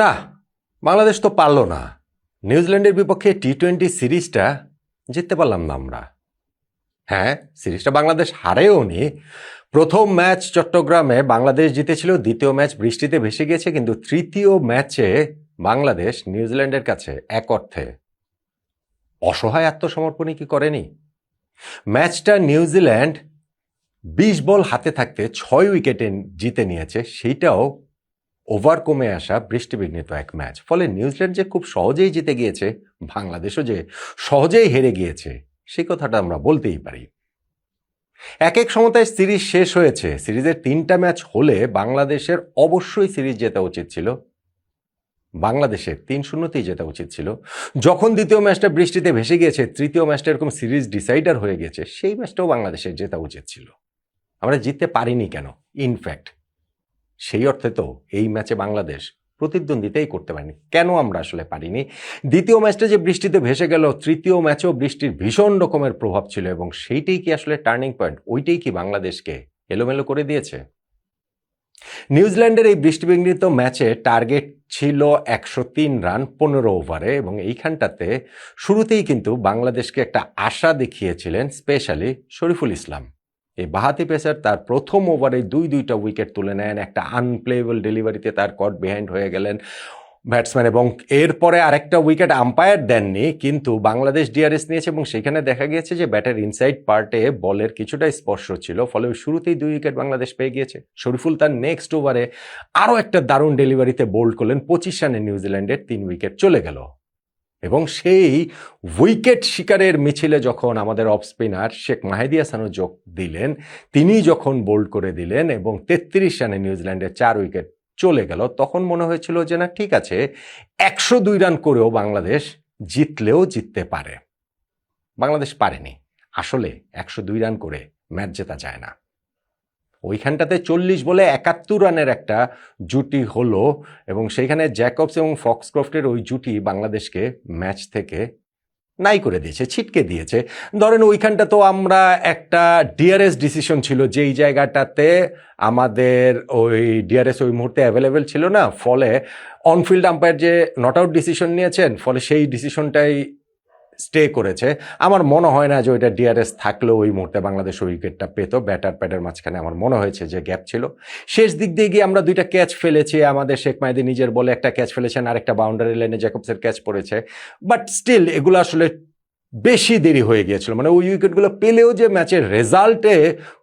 না, বাংলাদেশ তো পারল না। নিউজিল্যান্ডের বিপক্ষে টি-20 সিরিজটা জিততে পারলাম না আমরা। হ্যাঁ, সিরিজটা বাংলাদেশ হারেও নি। প্রথম ম্যাচ চট্টগ্রামে বাংলাদেশ জিতেছিল, দ্বিতীয় ম্যাচ বৃষ্টিতে ভেসে গিয়েছে, কিন্তু তৃতীয় ম্যাচে বাংলাদেশ নিউজিল্যান্ডের কাছে এক অর্থে অসহায় আত্মসমর্পণই কি করেনি? ম্যাচটা নিউজিল্যান্ড 20 বল হাতে থাকতে 6 উইকেটে জিতে নিয়েছে, সেইটাও ওভার কমে আসা বৃষ্টিবিঘ্নিত এক ম্যাচ। ফলে নিউজিল্যান্ড যে খুব সহজেই জিতে গিয়েছে, বাংলাদেশও যে সহজেই হেরে গিয়েছে, সেই কথাটা আমরা বলতেই পারি। এক এক সমতায় সিরিজ শেষ হয়েছে। সিরিজের 3টা ম্যাচ হলে বাংলাদেশের অবশ্যই সিরিজ জেতা উচিত ছিল। বাংলাদেশের 3-0তেই জেতা উচিত ছিল। যখন দ্বিতীয় ম্যাচটা বৃষ্টিতে ভেসে গিয়েছে, তৃতীয় ম্যাচটা এরকম সিরিজ ডিসাইডার হয়ে গেছে, সেই ম্যাচটাও বাংলাদেশের জেতা উচিত ছিল। আমরা জিততে পারিনি কেন? ইনফ্যাক্ট সেই অর্থে তো এই ম্যাচে বাংলাদেশ প্রতিদ্বন্দ্বিতাই করতে পারেনি। কেন আমরা আসলে পারিনি? দ্বিতীয় ম্যাচটা যে বৃষ্টিতে ভেসে গেল, তৃতীয় ম্যাচেও বৃষ্টির ভীষণ রকমের প্রভাব ছিল, এবং সেইটাই কি আসলে টার্নিং পয়েন্ট? ওইটাই কি বাংলাদেশকে এলোমেলো করে দিয়েছে? নিউজিল্যান্ডের এই বৃষ্টিবিঘ্নিত ম্যাচে টার্গেট ছিল 103 রান 15 ওভারে, এবং এইখানটাতে শুরুতেই কিন্তু বাংলাদেশকে একটা আশা দেখিয়েছিলেন স্পেশালি শরীফুল ইসলাম। এই বাহাতি পেসার তার প্রথম ওভারে দুইটা উইকেট তুলে নেন, একটা আনপ্লেয়েবল ডেলিভারিতে তার কট বিহাইন্ড হয়ে গেলেন ব্যাটসম্যান, এবং এরপরে আরেকটা উইকেট আম্পায়ার দেননি, কিন্তু বাংলাদেশ ডিআরএস নিয়েছে, এবং সেখানে দেখা গিয়েছে যে ব্যাটের ইনসাইড পার্টে বলের কিছুটা স্পর্শ ছিল, ফলে শুরুতেই 2 উইকেট বাংলাদেশ পেয়ে গিয়েছে। শরীফুল তার নেক্সট ওভারে আরও একটা দারুণ ডেলিভারিতে বোল্ড করলেন, 25 রানে নিউজিল্যান্ডের 3 উইকেট চলে গেল। এবং সেই উইকেট শিকারের মিছিলে যখন আমাদের অফ স্পিনার শেখ মাহেদী হাসানও যোগ দিলেন, তিনি যখন বোল্ড করে দিলেন এবং 33 রানে নিউজিল্যান্ডের 4 উইকেট চলে গেল, তখন মনে হয়েছিল যে না, ঠিক আছে, 102 রান করেও বাংলাদেশ জিতলেও জিততে পারে। বাংলাদেশ পারেনি। আসলে 102 রান করে ম্যাচ জেতা যায় না। ওইখানটাতে 40 বলে 71 রানের একটা জুটি হলো, এবং সেইখানে জ্যাকবস এবং ফক্সক্রফটের ওই জুটি বাংলাদেশকে ম্যাচ থেকে নাই করে দিয়েছে, ছিটকে দিয়েছে। ধরেন ওইখানটা তো আমরা একটা ডিআরএস ডিসিশন ছিল, যেই জায়গাটাতে আমাদের ওই ডিআরএস ওই মুহূর্তে অ্যাভেলেবেল ছিল না, ফলে অনফিল্ড আম্পায়ার যে নট আউট ডিসিশন নিয়েছেন, ফলে সেই ডিসিশনটাই স্টে করেছে। আমার মনে হয় না যে ওইটা ডিআরএস থাকলেও ওই মুহূর্তে বাংলাদেশ উইকেটটা পেত। ব্যাটার প্যাডের মাঝখানে আমার মনে হয়েছে যে গ্যাপ ছিল। শেষ দিক দিয়ে গিয়ে আমরা 2টা ক্যাচ ফেলেছি। আমাদের শেখ মাহেদী নিজের বলে একটা ক্যাচ ফেলেছেন, আর একটা বাউন্ডারি লাইনে জ্যাকবসের ক্যাচ পড়েছে। বাট স্টিল এগুলো আসলে বেশি দেরি হয়ে গিয়েছিল, মানে ওই উইকেটগুলো পেলেও যে ম্যাচের রেজাল্টে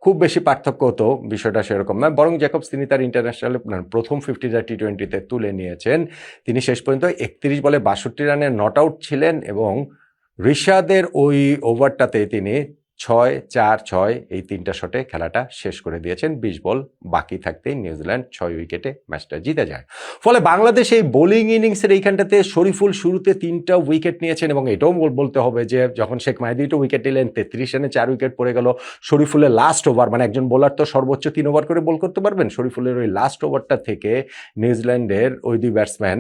খুব বেশি পার্থক্য হতো, বিষয়টা সেরকম নয়। বরং জ্যাকবস তিনি তার ইন্টারন্যাশনাল প্রথম 50টা টি-20তে তুলে নিয়েছেন। তিনি শেষ পর্যন্ত 31 বলে 62 রানে নট আউট ছিলেন, এবং রিশাদের ওই ওভারটাতে তিনি 6-4-6 এই 3টা শটে খেলাটা শেষ করে দিয়েছেন। 20 বল বাকি থাকতেই নিউজিল্যান্ড 6 উইকেটে ম্যাচটা জিতে যায়। ফলে বাংলাদেশ এই বোলিং ইনিংসের এইখানটাতে শরীফুল শুরুতে 3টা উইকেট নিয়েছেন, এবং এটাও বলতে হবে যে যখন শেখ মাহেদী 2 উইকেট নিলেন, 33 রানে 4 উইকেট পড়ে গেল। শরীফুলের লাস্ট ওভার, মানে একজন বোলার তো সর্বোচ্চ 3 ওভার করে বল করতে পারবেন, শরীফুলের ওই লাস্ট ওভারটা থেকে নিউজিল্যান্ডের ওই 2 ব্যাটসম্যান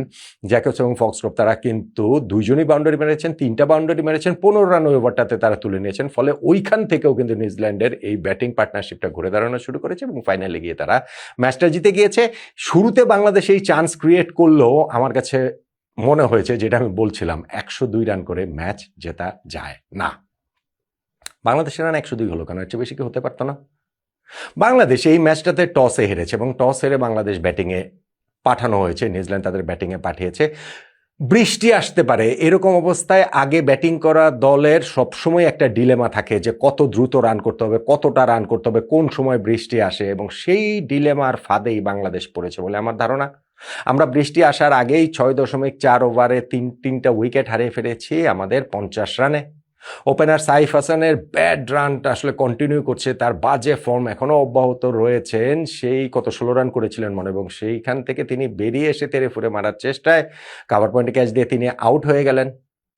জ্যাকবস এবং ফক্সক্রফট তারা কিন্তু 2জনই বাউন্ডারি মেরেছেন, 3টা বাউন্ডারি মেরেছেন, 15 রান ওই ওভারটাতে তারা তুলে নিয়েছেন। ফলে ওইখান থেকেও কিন্তু নিউজিল্যান্ডের এই ব্যাটিং পার্টনারশিপটা ঘুরে দাঁড়ানো শুরু করেছে, এবং ফাইনালে গিয়ে তারা ম্যাচটা জিতে গিয়েছে। শুরুতে বাংলাদেশ এই চান্স ক্রিয়েট করলেও আমার কাছে মনে হয়েছে, যেটা আমি বলছিলাম, 102 রান করে ম্যাচ জেতা যায় না। বাংলাদেশের রান 102 হলো কেন? এর চেয়ে বেশি কি হতে পারতো না? বাংলাদেশ এই ম্যাচটাতে টসে হেরেছে, এবং টস হেরে বাংলাদেশ ব্যাটিংয়ে পাঠানো হয়েছে, নিউজিল্যান্ড তাদের ব্যাটিংয়ে পাঠিয়েছে। বৃষ্টি আসতে পারে, এরকম অবস্থায় আগে ব্যাটিং করা দলের সবসময় একটা ডিলেমা থাকে যে কত দ্রুত রান করতে হবে, কতটা রান করতে হবে, কোন সময় বৃষ্টি আসে, এবং সেই ডিলেমার ফাঁদেই বাংলাদেশ পড়েছে বলে আমার ধারণা। আমরা বৃষ্টি আসার আগেই 6.4 ওভারে 3টা উইকেট হারিয়ে ফেলেছি আমাদের 50 রানে। ওপেনার সাইফ হাসানের ব্যাড রানটা আসলে কন্টিনিউ করছে, তার বাজে ফর্ম এখনো অব্যাহত রয়েছেন। সেই কত 16 রান করেছিলেন মনে, এবং সেইখান থেকে তিনি বেরিয়ে এসে তেড়ে ফুঁড়ে মারার চেষ্টায় কাভার পয়েন্টে ক্যাচ দিয়ে তিনি আউট হয়ে গেলেন।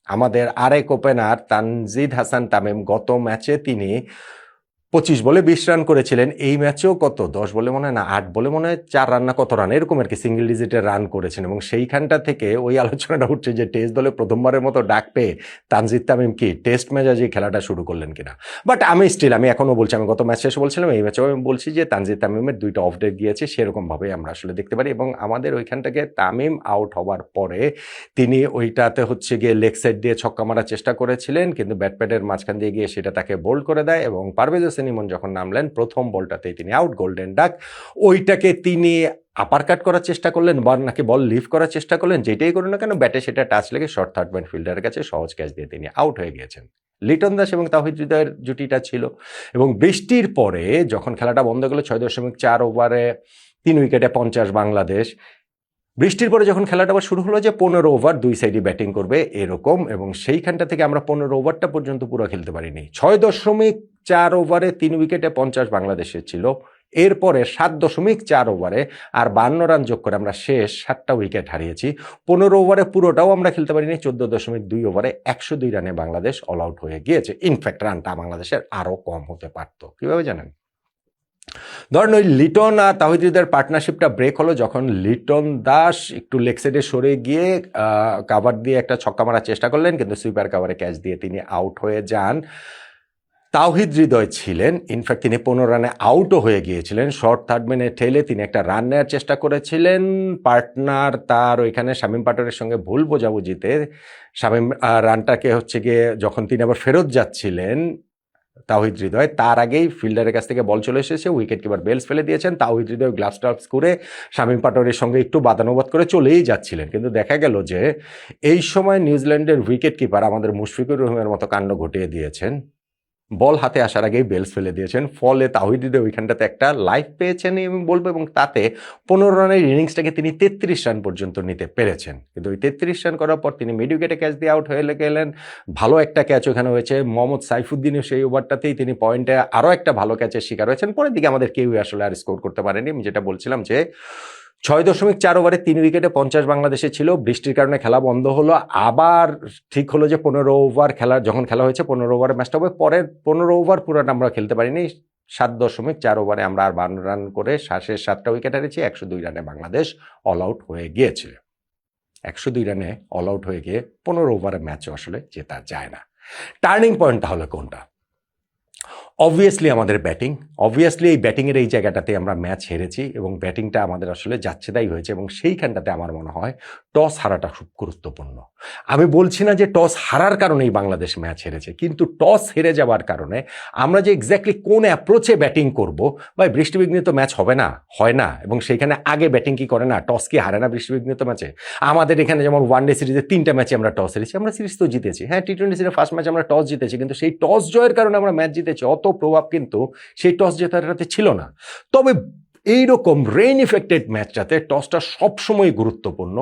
আমাদের আরেক ওপেনার তানজিদ হাসান তামিম গত ম্যাচে তিনি 25 বলে 20 রান করেছিলেন। এই ম্যাচেও কত 10 বলে মনে হয় না 8 বলে মনে হয় 4 রান না কত রান এরকম আর কি সিঙ্গেল ডিজিটের রান করেছেন এবং সেইখানটা থেকে ওই আলোচনাটা উঠছে যে টেস্ট দলে প্রথমবারের মতো ডাক পেয়ে তানজিদ তামিম কি টেস্ট মেজাজে খেলাটা শুরু করলেন কিনা। বাট আমি এখনো বলছি, আমি গত ম্যাচ শেষে বলছিলাম, এই ম্যাচেও আমি বলছি যে তানজিদ তামিমের 2টা অফ ডে গিয়েছে, সেরকমভাবেই আমরা আসলে দেখতে পারি। এবং আমাদের ওইখানটাকে তামিম আউট হওয়ার পরে তিনি ওইটাতে হচ্ছে গিয়ে লেগ সাইড দিয়ে ছক্কা মারার চেষ্টা করেছিলেন, কিন্তু ব্যাটপ্যাডের মাঝখান দিয়ে গিয়ে সেটা তাকে বোল্ড করে দেয় এবং পারভেজ হোসেন ইমন যখন নামলেন প্রথম বলটাতেই তিনি আউট, গোল্ডেন ডাক। ওইটাকে তিনি আপার কাট করার চেষ্টা করলেন বা নাকি বল লিফট করার চেষ্টা করলেন, যেটাই করুন না কেন ব্যাটে সেটা টাচ লেগে শর্ট থার্ড ম্যান ফিল্ডারের কাছে সহজ ক্যাচ দিয়ে তিনি আউট হয়ে গিয়েছেন। লিটন দাস এবং তাওহিদ হৃদয়ের জুটিটা ছিল। এবং বৃষ্টির পরে যখন খেলাটা বন্ধ গেল 6.4 ওভারে 3 উইকেটে 50 বাংলাদেশ, বৃষ্টির পরে যখন খেলাটা আবার শুরু হলো যে 15 ওভার 2 সাইডে ব্যাটিং করবে এরকম, এবং সেইখানটা থেকে আমরা 15 ওভারটা পর্যন্ত পুরো খেলতে পারিনি। 6.4 ওভারে 3 উইকেটে 50 বাংলাদেশের ছিল। এরপরে 7.4 ওভারে আর 52 রান যোগ করে আমরা শেষ 7টা উইকেট হারিয়েছি। 15 ওভারে পুরোটাও আমরা খেলতে পারিনি। 14.2 ওভারে 102 রানে বাংলাদেশ অল আউট হয়ে গিয়েছে। ইনফ্যাক্ট রানটা বাংলাদেশের আরও কম হতে পারত। কিভাবে জানেন? ধরেন ওই লিটন আর তাওহিদ হৃদয়ের পার্টনারশিপটা ব্রেক হলো যখন লিটন দাস একটু লেগ সাইডে সরে গিয়ে কাভার দিয়ে একটা ছক্কা মারার চেষ্টা করলেন, কিন্তু সুইপার কাভারে ক্যাচ দিয়ে তিনি আউট হয়ে যান। তাওহিদ হৃদয় ছিলেন, ইনফ্যাক্ট তিনি 15 রানে আউটও হয়ে গিয়েছিলেন। শর্ট থার্ড ম্যানে ঠেলে তিনি একটা রান নেওয়ার চেষ্টা করেছিলেন। পার্টনার তার ওইখানে শামীম পাটোয়ারির সঙ্গে ভুল বোঝাবুঝিতে শামীম রানটাকে হচ্ছে গিয়ে যখন তিনি আবার ফেরত যাচ্ছিলেন তাওহিদ হৃদয়, তার আগেই ফিল্ডারের কাছ থেকে বল চলে এসেছে, উইকেট কিপার বেলস ফেলে দিয়েছেন। তাওহিদ হৃদয় গ্লাভস টাভস করে শামীম পাটোয়ারির সঙ্গে একটু বাদানুবাদ করে চলেই যাচ্ছিলেন, কিন্তু দেখা গেল যে এই সময় নিউজিল্যান্ডের উইকেট কিপার আমাদের মুশফিকুর রহিমের মতো কাণ্ড ঘটিয়ে দিয়েছেন। বল হাতে আসার আগেই বেলস ফেলে দিয়েছেন, ফলে তাওহিদ হৃদয় ওইখানটাতে একটা লাইফ পেয়েছেন আমি বলবো, এবং তাতে 15 রানের ইনিংসটাকে তিনি 33 রান পর্যন্ত নিতে পেরেছেন। কিন্তু ওই 33 রান করার পর তিনি মিড উইকেটে ক্যাচ দিয়ে আউট হয়ে গেলেন। ভালো একটা ক্যাচ ওখানে হয়েছে, মোহাম্মদ সাইফুদ্দিনের সেই ওভারটাতেই তিনি পয়েন্টে আরও একটা ভালো ক্যাচের শিকার হয়েছেন। পরের দিকে আমাদের কেউই আসলে আর স্কোর করতে পারেনি। আমি যেটা বলছিলাম যে 6.4 ওভারে 3 উইকেটে 50 বাংলাদেশে ছিল, বৃষ্টির কারণে খেলা বন্ধ হলো। আবার ঠিক হলো যে 15 ওভার যখন খেলা হয়েছে 15 ওভারে ম্যাচটা হবে, পরের 15 ওভার পুরোটা আমরা খেলতে পারিনি। 7.4 ওভারে আমরা আর 52 রান করে শেষ 7টা উইকেট হারিয়েছি। 102 রানে বাংলাদেশ অল আউট হয়ে গিয়েছিল। 102 রানে অল আউট হয়ে গিয়ে 15 ওভারের ম্যাচও আসলে জেতা যায় না। টার্নিং পয়েন্ট তাহলে কোনটা? অবভিয়াসলি আমাদের ব্যাটিং। অবভিয়াসলি এই ব্যাটিংয়ের এই জায়গাটাতে আমরা ম্যাচ হেরেছি এবং ব্যাটিংটা আমাদের আসলে যাচ্ছে তাই হয়েছে, এবং সেইখানটাতে আমার মনে হয় টস হারাটা খুব গুরুত্বপূর্ণ। আমি বলছি না যে টস হারার কারণেই বাংলাদেশ ম্যাচ হেরেছে, কিন্তু টস হেরে যাওয়ার কারণে আমরা যে এক্স্যাক্টলি কোন অ্যাপ্রোচে ব্যাটিং করব, বা বৃষ্টিবিঘ্নিত ম্যাচ হবে না, হয় না, এবং সেইখানে আগে ব্যাটিং কি করে না, টস কি হারে না বৃষ্টিবিঘ্নিত ম্যাচে? আমাদের এখানে যেমন ওয়ানডে সিরিজে 3টা ম্যাচে আমরা টস হেরেছি, আমরা সিরিজ তো জিতেছি। হ্যাঁ, টি-20 সিরিজের ফার্স্ট ম্যাচ আমরা টস জিতেছি, কিন্তু সেই টস জয়ের কারণে আমরা ম্যাচ জিতেছি, অত প্রভাব কিন্তু সেই টস জেতাটাতে ছিল না। তবে এইরকম রেইন ইফেক্টেড ম্যাচটাতে টসটা সবসময় গুরুত্বপূর্ণ,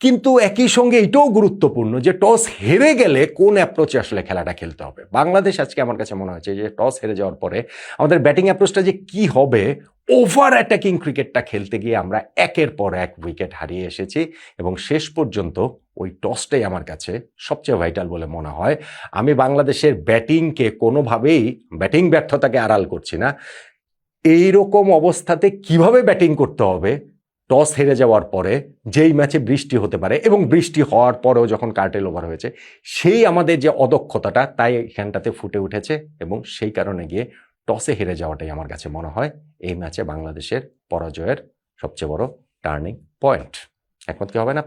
কিন্তু একই সঙ্গে এটাও গুরুত্বপূর্ণ যে টস হেরে গেলে কোন অ্যাপ্রোচে আসলে খেলাটা খেলতে হবে। বাংলাদেশ আজকে আমার কাছে মনে হচ্ছে যে টস হেরে যাওয়ার পরে আমাদের ব্যাটিং অ্যাপ্রোচটা যে কি হবে, ওভার অ্যাটাকিং ক্রিকেটটা খেলতে গিয়ে আমরা একের পর এক উইকেট হারিয়ে এসেছি, এবং শেষ পর্যন্ত ওই টসটাই আমার কাছে সবচেয়ে ভাইটাল বলে মনে হয়। আমি বাংলাদেশের ব্যাটিংকে কোনোভাবেই, ব্যাটিং ব্যর্থতাকে আড়াল করছি না, এইরকম অবস্থাতে কিভাবে ব্যাটিং করতে হবে টস হেরে যাওয়ার পরে, যেই ম্যাচে বৃষ্টি হতে পারে, এবং বৃষ্টি হওয়ার পরেও যখন কার্টেল ওভার হয়েছে, সেই আমাদের যে অদক্ষতাটা তাই এখানটাতে ফুটে উঠেছে, এবং সেই কারণে গিয়ে টসে হেরে যাওয়াটাই আমার কাছে মনে হয় এই ম্যাচে বাংলাদেশের পরাজয়ের সবচেয়ে বড় টার্নিং পয়েন্ট। একমত কি হবে না?